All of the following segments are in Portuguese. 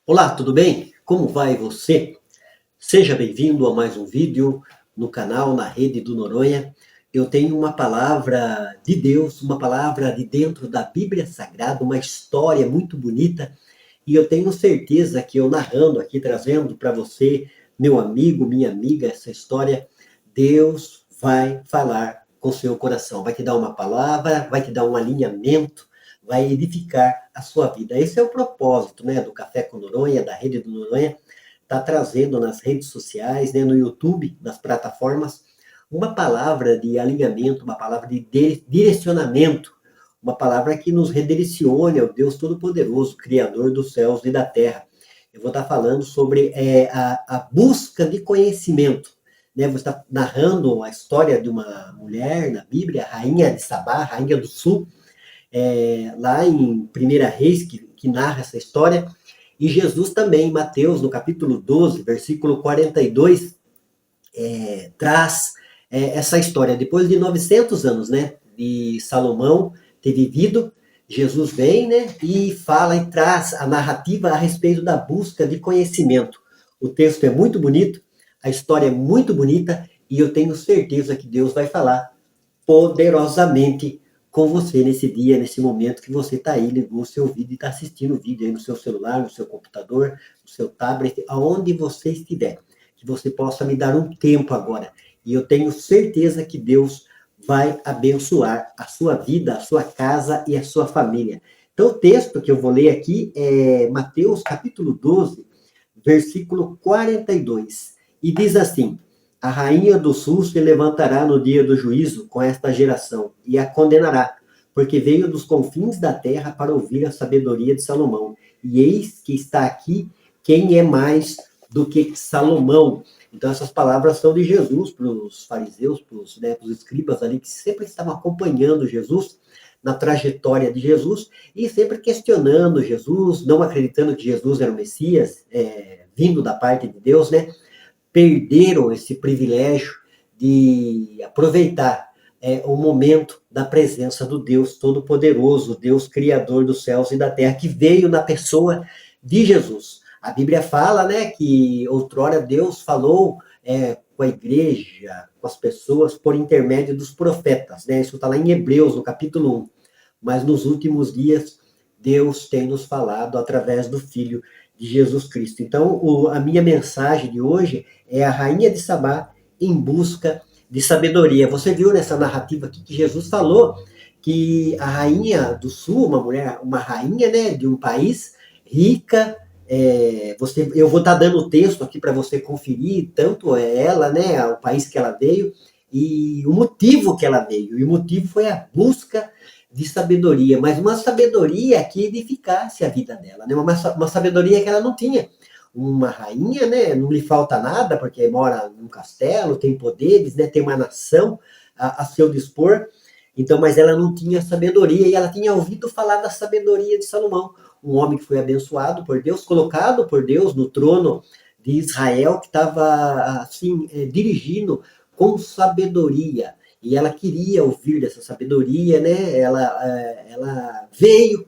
Olá, tudo bem? Como vai você? Seja bem-vindo a mais um vídeo no canal, na Rede do Noronha. Eu tenho uma palavra de Deus, uma palavra de dentro da Bíblia Sagrada, uma história muito bonita, e eu tenho certeza que eu narrando aqui, trazendo para você, meu amigo, minha amiga, essa história, Deus vai falar com seu coração, vai te dar uma palavra, vai te dar um alinhamento, vai edificar a sua vida. Esse é o propósito, né, do Café com Noronha, da Rede do Noronha, está trazendo nas redes sociais, né, no YouTube, nas plataformas, uma palavra de alinhamento, uma palavra de direcionamento, uma palavra que nos redirecione ao Deus Todo-Poderoso, Criador dos céus e da terra. Eu vou estar falando sobre a busca de conhecimento. Né? Vou estar narrando a história de uma mulher na Bíblia, a rainha de Sabá, rainha do sul, lá em Primeira Reis, que narra essa história. E Jesus também, em Mateus, no capítulo 12, versículo 42, traz essa história. Depois de 900 anos, né, de Salomão ter vivido, Jesus vem, né, e fala e traz a narrativa a respeito da busca de conhecimento. O texto é muito bonito, a história é muito bonita, e eu tenho certeza que Deus vai falar poderosamente com você nesse dia, nesse momento que você está aí, ligou o seu vídeo e está assistindo o vídeo aí no seu celular, no seu computador, no seu tablet, aonde você estiver. Que você possa me dar um tempo agora. E eu tenho certeza que Deus vai abençoar a sua vida, a sua casa e a sua família. Então, o texto que eu vou ler aqui é Mateus capítulo 12, versículo 42. E diz assim: a rainha do sul se levantará no dia do juízo com esta geração e a condenará, porque veio dos confins da terra para ouvir a sabedoria de Salomão. E eis que está aqui quem é mais do que Salomão. Então, essas palavras são de Jesus para os fariseus, para os, né, para os escribas ali, que sempre estavam acompanhando Jesus na trajetória de Jesus e sempre questionando Jesus, não acreditando que Jesus era o Messias, vindo da parte de Deus, né? Perderam esse privilégio de aproveitar o momento da presença do Deus Todo-Poderoso, Deus Criador dos céus e da terra, que veio na pessoa de Jesus. A Bíblia fala, né, que outrora Deus falou com a igreja, com as pessoas, por intermédio dos profetas. Né? Isso está lá em Hebreus, no capítulo 1. Mas nos últimos dias, Deus tem nos falado através do Filho de Jesus Cristo. Então, a minha mensagem de hoje é a rainha de Sabá em busca de sabedoria. Você viu nessa narrativa aqui que Jesus falou que a rainha do sul, uma mulher, uma rainha, né, de um país rica, eu vou estar dando o texto aqui para você conferir, tanto ela, né, o país que ela veio, e o motivo que ela veio. E o motivo foi a busca de sabedoria, mas uma sabedoria que edificasse a vida dela, né? Uma sabedoria que ela não tinha. Uma rainha, né, não lhe falta nada, porque mora num castelo, tem poderes, né, tem uma nação a seu dispor, então, mas ela não tinha sabedoria, e ela tinha ouvido falar da sabedoria de Salomão, um homem que foi abençoado por Deus, colocado por Deus no trono de Israel, que estava, assim, dirigindo com sabedoria, e ela queria ouvir dessa sabedoria, né? Ela veio,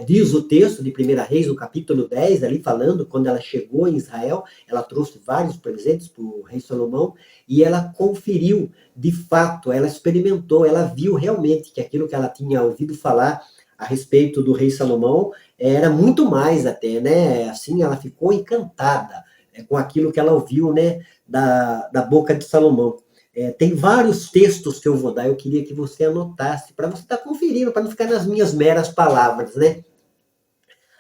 diz o texto de Primeira Reis, no capítulo 10, ali falando, quando ela chegou em Israel, ela trouxe vários presentes para o rei Salomão, e ela conferiu, de fato, ela experimentou, ela viu realmente que aquilo que ela tinha ouvido falar a respeito do rei Salomão era muito mais até, né? Assim, ela ficou encantada com aquilo que ela ouviu, né? Da boca de Salomão. Tem vários textos que eu vou dar, eu queria que você anotasse, para você estar conferindo, para não ficar nas minhas meras palavras, né?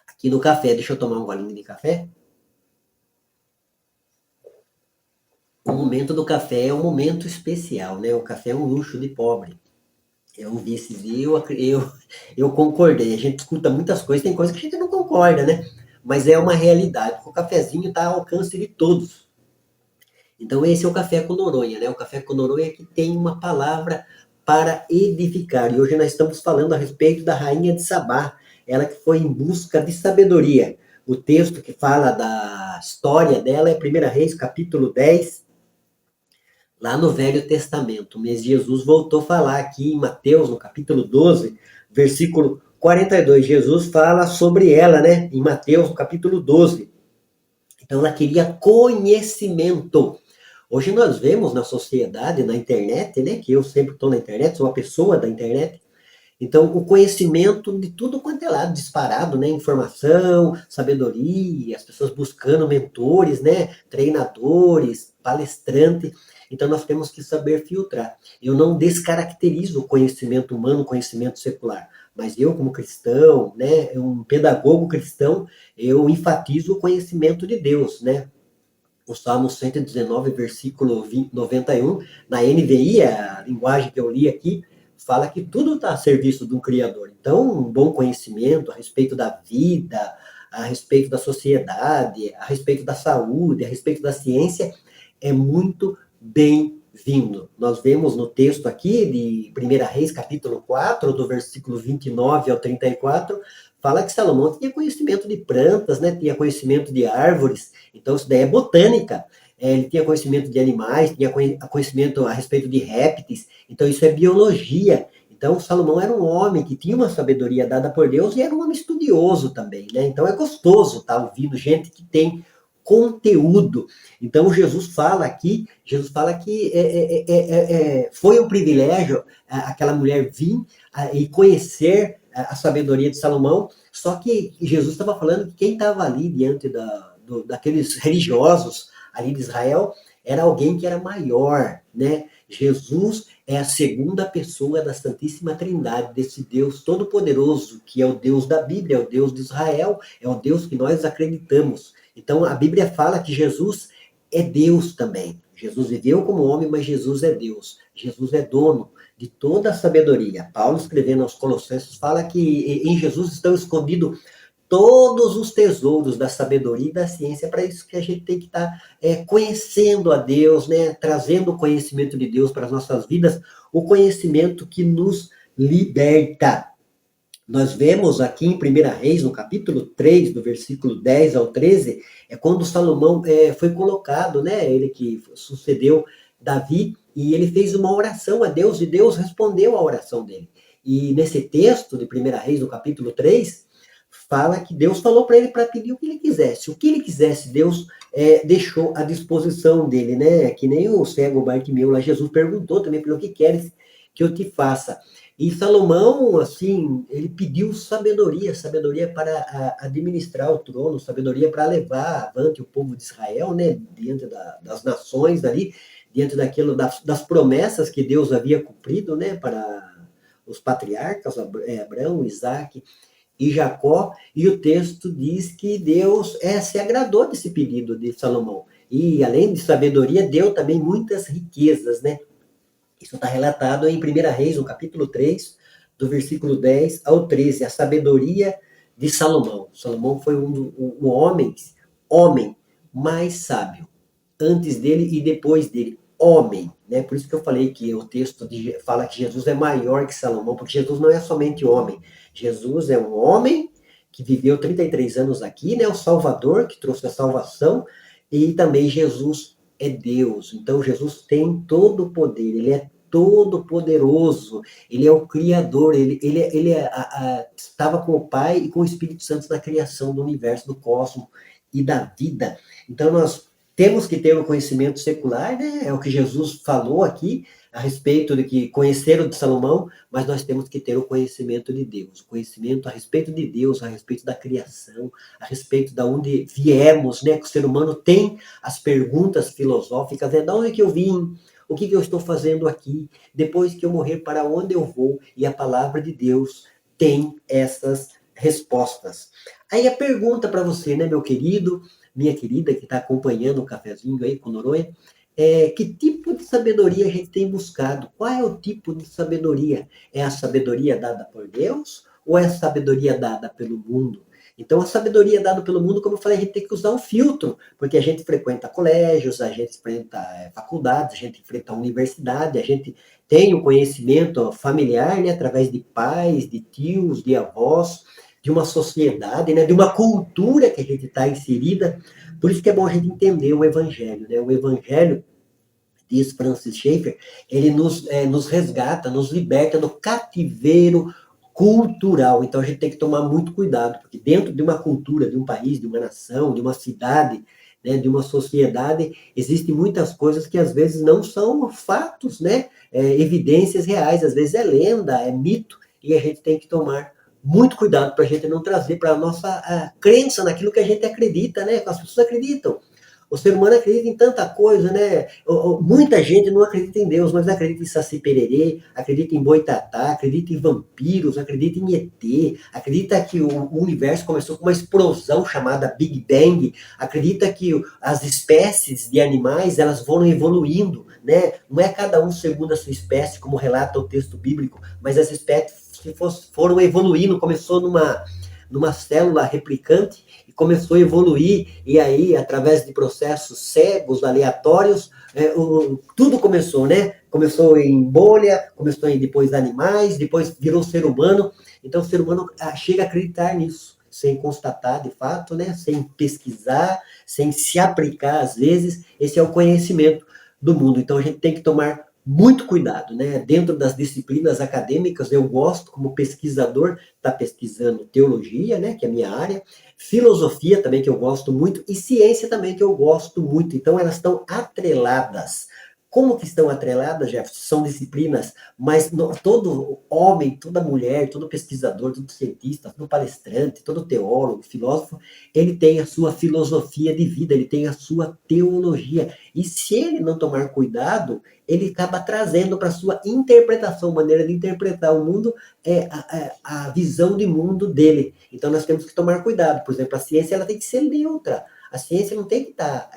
Aqui no café, deixa eu tomar um golinho de café. O momento do café é um momento especial, né? O café é um luxo de pobre. Eu vi esse vídeo, eu concordei. A gente escuta muitas coisas, tem coisas que a gente não concorda, né? Mas é uma realidade. O cafezinho está ao alcance de todos. Então, esse é o Café com Noronha, né? O Café com Noronha que tem uma palavra para edificar. E hoje nós estamos falando a respeito da rainha de Sabá, ela que foi em busca de sabedoria. O texto que fala da história dela é 1 Reis, capítulo 10, lá no Velho Testamento. Mas Jesus voltou a falar aqui em Mateus, no capítulo 12, versículo 42, Jesus fala sobre ela, né? Em Mateus, no capítulo 12. Então, ela queria conhecimento. Hoje nós vemos na sociedade, na internet, né? Que eu sempre estou na internet, sou uma pessoa da internet. Então, o conhecimento de tudo quanto é lado, disparado, né? Informação, sabedoria, as pessoas buscando mentores, né? Treinadores, palestrantes. Então, nós temos que saber filtrar. Eu não descaracterizo o conhecimento humano, o conhecimento secular. Mas eu, como cristão, né? Um pedagogo cristão, eu enfatizo o conhecimento de Deus, né? O Salmo 119, versículo 91, na NVI, a linguagem que eu li aqui, fala que tudo está a serviço de um Criador. Então, um bom conhecimento a respeito da vida, a respeito da sociedade, a respeito da saúde, a respeito da ciência, é muito bem-vindo. Nós vemos no texto aqui de 1 Reis, capítulo 4, do versículo 29 ao 34, fala que Salomão tinha conhecimento de plantas, né? Tinha conhecimento de árvores, então isso daí é botânica. Ele tinha conhecimento de animais, tinha conhecimento a respeito de répteis, então isso é biologia. Então Salomão era um homem que tinha uma sabedoria dada por Deus e era um homem estudioso também, né? Então é gostoso estar ouvindo gente que tem conteúdo. Então Jesus fala que foi um privilégio aquela mulher vir e conhecer a sabedoria de Salomão, só que Jesus estava falando que quem estava ali diante daqueles religiosos ali de Israel era alguém que era maior, né? Jesus é a segunda pessoa da Santíssima Trindade, desse Deus todo-poderoso, que é o Deus da Bíblia, é o Deus de Israel, é o Deus que nós acreditamos. Então, a Bíblia fala que Jesus é Deus também. Jesus viveu como homem, mas Jesus é Deus. Jesus é dono de toda a sabedoria. Paulo, escrevendo aos Colossenses, fala que em Jesus estão escondidos todos os tesouros da sabedoria e da ciência. Para isso que a gente tem que estar conhecendo a Deus, né? Trazendo o conhecimento de Deus para as nossas vidas, o conhecimento que nos liberta. Nós vemos aqui em 1 Reis, no capítulo 3, do versículo 10 ao 13, é quando Salomão foi colocado, né? Ele que sucedeu Davi, e ele fez uma oração a Deus, e Deus respondeu a oração dele. E nesse texto de 1 Reis, no capítulo 3, fala que Deus falou para ele para pedir o que ele quisesse. O que ele quisesse, Deus deixou à disposição dele, né? Que nem o cego Bartimeu lá, Jesus perguntou também, o que queres que eu te faça? E Salomão, assim, ele pediu sabedoria, sabedoria para administrar o trono, sabedoria para levar avante o povo de Israel, né, diante das nações ali, diante daquilo, das promessas que Deus havia cumprido, né, para os patriarcas, Abraão, Isaac e Jacó, e o texto diz que Deus se agradou desse pedido de Salomão. E além de sabedoria, deu também muitas riquezas, né? Isso está relatado em 1 Reis, no capítulo 3, do versículo 10 ao 13, a sabedoria de Salomão. Salomão foi um homem mais sábio, antes dele e depois dele. Homem, né? Por isso que eu falei que o texto fala que Jesus é maior que Salomão, porque Jesus não é somente homem. Jesus é um homem que viveu 33 anos aqui, né? O Salvador, que trouxe a salvação, e também Jesus é Deus. Então, Jesus tem todo o poder, ele é todo poderoso, ele é o Criador, ele estava com o Pai e com o Espírito Santo na criação do universo, do cosmos e da vida. Então, nós temos que ter o conhecimento secular, né? É o que Jesus falou aqui, a respeito de que conheceram de Salomão, mas nós temos que ter o conhecimento de Deus, o conhecimento a respeito de Deus, a respeito da criação, a respeito de onde viemos, né? Que o ser humano tem as perguntas filosóficas, de onde que eu vim, o que eu estou fazendo aqui, depois que eu morrer, para onde eu vou, e a palavra de Deus tem essas respostas. Aí a pergunta para você, né, meu querido, minha querida, que está acompanhando o cafezinho aí com Noronha, que tipo de sabedoria a gente tem buscado? Qual é o tipo de sabedoria? É a sabedoria dada por Deus ou é a sabedoria dada pelo mundo? Então, a sabedoria dada pelo mundo, como eu falei, a gente tem que usar um filtro, porque a gente frequenta colégios, a gente frequenta faculdades, a gente frequenta universidade, a gente tem o conhecimento familiar, né, através de pais, de tios, de avós, de uma sociedade, né, de uma cultura que a gente está inserida. Por isso que é bom a gente entender o Evangelho, né? O Evangelho, diz Francis Schaeffer, ele nos resgata, nos liberta do cativeiro cultural. Então a gente tem que tomar muito cuidado, porque dentro de uma cultura, de um país, de uma nação, de uma cidade, né, de uma sociedade, existem muitas coisas que às vezes não são fatos, né, evidências reais, às vezes é lenda, é mito, e a gente tem que tomar muito cuidado para a gente não trazer para a nossa crença naquilo que a gente acredita, né? As pessoas acreditam. O ser humano acredita em tanta coisa, né? Muita gente não acredita em Deus, mas acredita em Saci Pererê, acredita em Boitatá, acredita em vampiros, acredita em ET, acredita que o universo começou com uma explosão chamada Big Bang, acredita que as espécies de animais elas foram evoluindo, né? Não é cada um segundo a sua espécie, como relata o texto bíblico, mas as espécies foram evoluindo, começou numa célula replicante e começou a evoluir, e aí, através de processos cegos, aleatórios, tudo começou, né? Começou em bolha, começou em depois animais, depois virou ser humano. Então, o ser humano chega a acreditar nisso, sem constatar de fato, né? Sem pesquisar, sem se aplicar, às vezes. Esse é o conhecimento do mundo. Então, a gente tem que tomar muito cuidado, né? Dentro das disciplinas acadêmicas, eu gosto, como pesquisador, estar pesquisando teologia, né? Que é a minha área, filosofia também, que eu gosto muito, e ciência também, que eu gosto muito. Então, elas estão atreladas. Como que estão atreladas, Jefferson? São disciplinas, mas todo homem, toda mulher, todo pesquisador, todo cientista, todo palestrante, todo teólogo, filósofo, ele tem a sua filosofia de vida, ele tem a sua teologia. E se ele não tomar cuidado, ele acaba trazendo para a sua interpretação, maneira de interpretar o mundo, a visão de mundo dele. Então nós temos que tomar cuidado. Por exemplo, a ciência ela tem que ser neutra. A ciência não tem que estar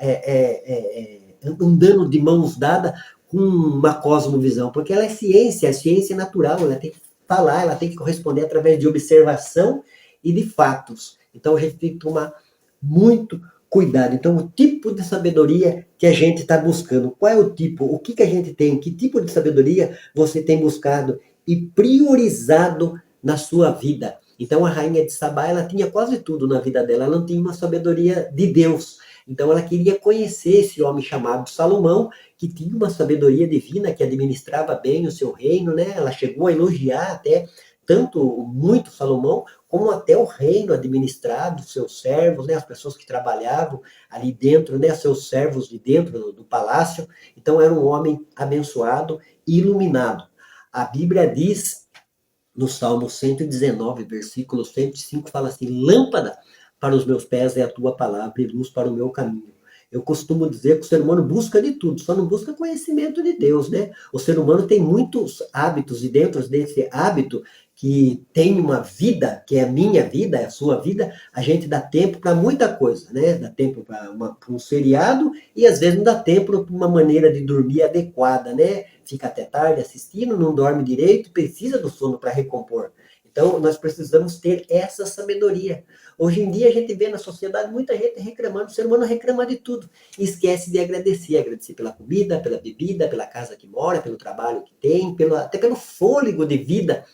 andando de mãos dadas com uma cosmovisão, porque ela é ciência natural, ela tem que falar, ela tem que corresponder através de observação e de fatos. Então a gente tem que tomar muito cuidado. Então, o tipo de sabedoria que a gente está buscando, qual é o tipo, o que a gente tem, que tipo de sabedoria você tem buscado e priorizado na sua vida. Então, a rainha de Sabá, ela tinha quase tudo na vida dela, ela não tinha uma sabedoria de Deus. Então, ela queria conhecer esse homem chamado Salomão, que tinha uma sabedoria divina, que administrava bem o seu reino, né? Ela chegou a elogiar até tanto muito Salomão, como até o reino administrado, seus servos, né, as pessoas que trabalhavam ali dentro, né, seus servos de dentro do palácio. Então era um homem abençoado e iluminado. A Bíblia diz, no Salmo 119, versículo 105, fala assim: lâmpada para os meus pés é a tua palavra e luz para o meu caminho. Eu costumo dizer que o ser humano busca de tudo, só não busca conhecimento de Deus, né? O ser humano tem muitos hábitos, e dentro desse hábito, que tem uma vida, que é a minha vida, é a sua vida, a gente dá tempo para muita coisa, né? Dá tempo para um seriado e às vezes não dá tempo para uma maneira de dormir adequada, né? Fica até tarde assistindo, não dorme direito, precisa do sono para recompor. Então, nós precisamos ter essa sabedoria. Hoje em dia, a gente vê na sociedade muita gente reclamando, o ser humano reclama de tudo. E esquece de agradecer pela comida, pela bebida, pela casa que mora, pelo trabalho que tem, até pelo fôlego de vida.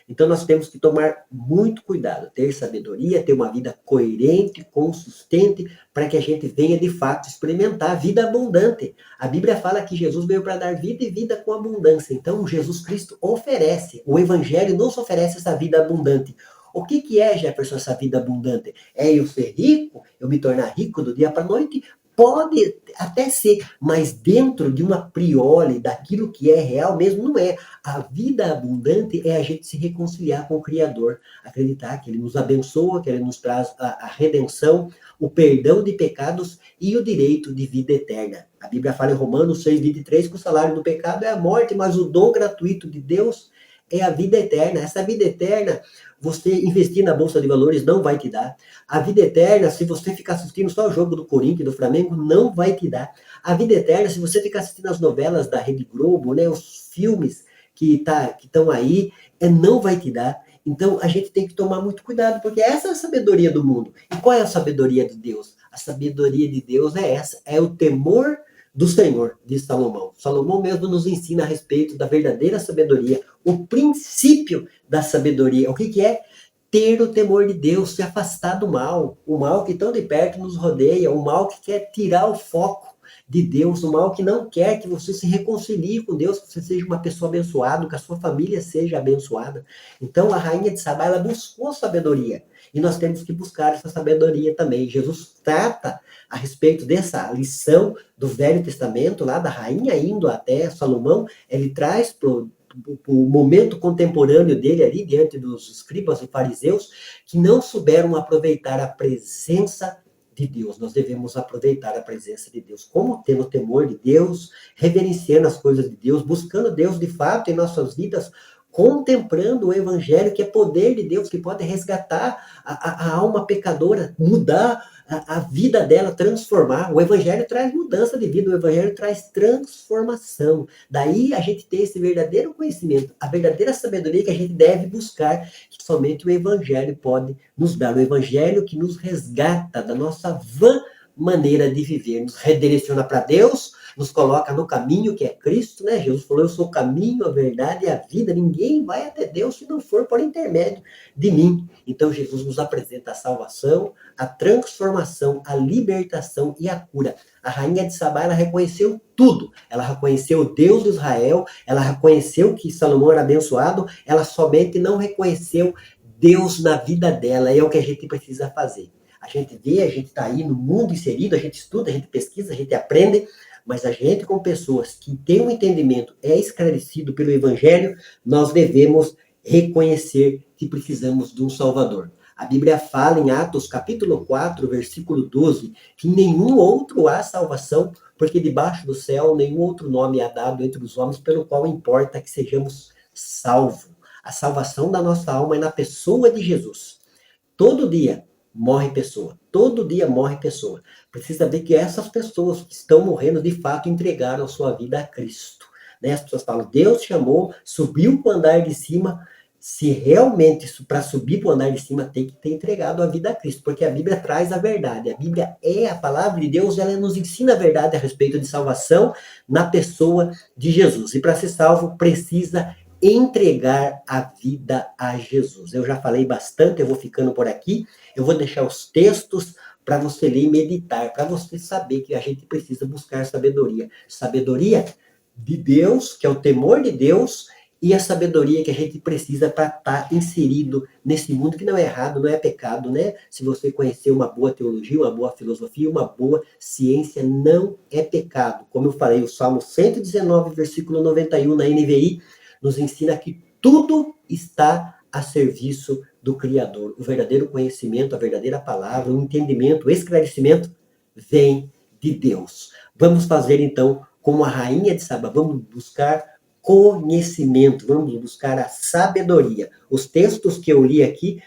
Então nós temos que tomar muito cuidado, ter sabedoria, ter uma vida coerente, consistente, para que a gente venha de fato experimentar a vida abundante. A Bíblia fala que Jesus veio para dar vida e vida com abundância. Então Jesus Cristo oferece, o Evangelho nos oferece essa vida abundante. O que é, Jefferson, essa vida abundante? É eu ser rico, eu me tornar rico do dia para a noite? Pode até ser, mas dentro de uma priori, daquilo que é real mesmo, não é. A vida abundante é a gente se reconciliar com o Criador, acreditar que Ele nos abençoa, que Ele nos traz a redenção, o perdão de pecados e o direito de vida eterna. A Bíblia fala em Romanos 6,23 que o salário do pecado é a morte, mas o dom gratuito de Deus é a vida eterna. Essa vida eterna, você investir na Bolsa de Valores não vai te dar. A vida eterna, se você ficar assistindo só o jogo do Corinthians e do Flamengo, não vai te dar. A vida eterna, se você ficar assistindo as novelas da Rede Globo, né, os filmes que estão aí, não vai te dar. Então, a gente tem que tomar muito cuidado, porque essa é a sabedoria do mundo. E qual é a sabedoria de Deus? A sabedoria de Deus é essa, é o temor do Senhor, diz Salomão. Salomão mesmo nos ensina a respeito da verdadeira sabedoria, o princípio da sabedoria. O que é? Ter o temor de Deus, se afastar do mal, o mal que tão de perto nos rodeia, o mal que quer tirar o foco de Deus, o mal que não quer que você se reconcilie com Deus, que você seja uma pessoa abençoada, que a sua família seja abençoada. Então, a rainha de Sabá, ela buscou sabedoria. E nós temos que buscar essa sabedoria também. Jesus trata a respeito dessa lição do Velho Testamento, lá da rainha indo até Salomão, ele traz para o momento contemporâneo dele ali, diante dos escribas e fariseus, que não souberam aproveitar a presença de Deus. Nós devemos aproveitar a presença de Deus, como tendo temor de Deus, reverenciando as coisas de Deus, buscando Deus de fato em nossas vidas, contemplando o Evangelho, que é poder de Deus, que pode resgatar a alma pecadora, mudar a vida dela, transformar. O Evangelho traz mudança de vida, o Evangelho traz transformação. Daí a gente tem esse verdadeiro conhecimento, a verdadeira sabedoria que a gente deve buscar, que somente o Evangelho pode nos dar. O Evangelho que nos resgata da nossa vã maneira de viver, nos redireciona para Deus, nos coloca no caminho que é Cristo, né? Jesus falou, eu sou o caminho, a verdade e a vida, ninguém vai até Deus se não for por intermédio de mim. Então Jesus nos apresenta a salvação, a transformação, a libertação e a cura. A rainha de Sabá, ela reconheceu tudo. Ela reconheceu o Deus de Israel, ela reconheceu que Salomão era abençoado, ela somente não reconheceu Deus na vida dela. É o que a gente precisa fazer. A gente vê, a gente está aí no mundo inserido, a gente estuda, a gente pesquisa, a gente aprende, mas a gente, com pessoas que têm um entendimento, é esclarecido pelo Evangelho, nós devemos reconhecer que precisamos de um Salvador. A Bíblia fala em Atos capítulo 4, versículo 12, que nenhum outro há salvação, porque debaixo do céu nenhum outro nome há dado entre os homens, pelo qual importa que sejamos salvos. A salvação da nossa alma é na pessoa de Jesus. Todo dia morre pessoa. Todo dia morre pessoa. Precisa ver que essas pessoas que estão morrendo, de fato, entregaram a sua vida a Cristo. Né? As pessoas falam, Deus chamou, subiu para o andar de cima. Se realmente para subir para o andar de cima tem que ter entregado a vida a Cristo, porque a Bíblia traz a verdade. A Bíblia é a palavra de Deus, ela nos ensina a verdade a respeito de salvação na pessoa de Jesus. E para ser salvo, precisa entregar a vida a Jesus. Eu já falei bastante, eu vou ficando por aqui. Eu vou deixar os textos para você ler e meditar, para você saber que a gente precisa buscar sabedoria. Sabedoria de Deus, que é o temor de Deus, e a sabedoria que a gente precisa para estar inserido nesse mundo que não é errado, não é pecado, né? Se você conhecer uma boa teologia, uma boa filosofia, uma boa ciência, não é pecado. Como eu falei, o Salmo 119, versículo 91 na NVI, nos ensina que tudo está a serviço do Criador. O verdadeiro conhecimento, a verdadeira palavra, o entendimento, o esclarecimento vem de Deus. Vamos fazer então como a rainha de Sabá, vamos buscar conhecimento, vamos buscar a sabedoria. Os textos que eu li aqui,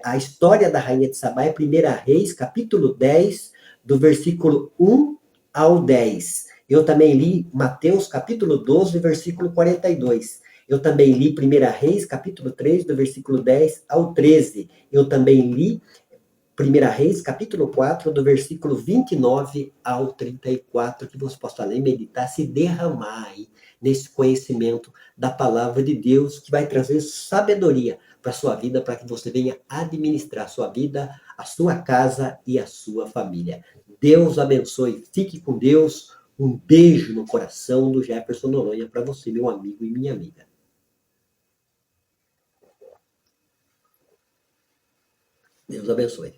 a história da rainha de Sabá é 1 Reis, capítulo 10, do versículo 1 ao 10. Eu também li Mateus, capítulo 12, versículo 42. Eu também li 1 Reis, capítulo 3, do versículo 10 ao 13. Eu também li 1 Reis, capítulo 4, do versículo 29 ao 34, que você possa ler, meditar, se derramar aí nesse conhecimento da palavra de Deus, que vai trazer sabedoria para a sua vida, para que você venha administrar a sua vida, a sua casa e a sua família. Deus abençoe, fique com Deus. Um beijo no coração do Jefferson Noronha para você, meu amigo e minha amiga. Deus abençoe.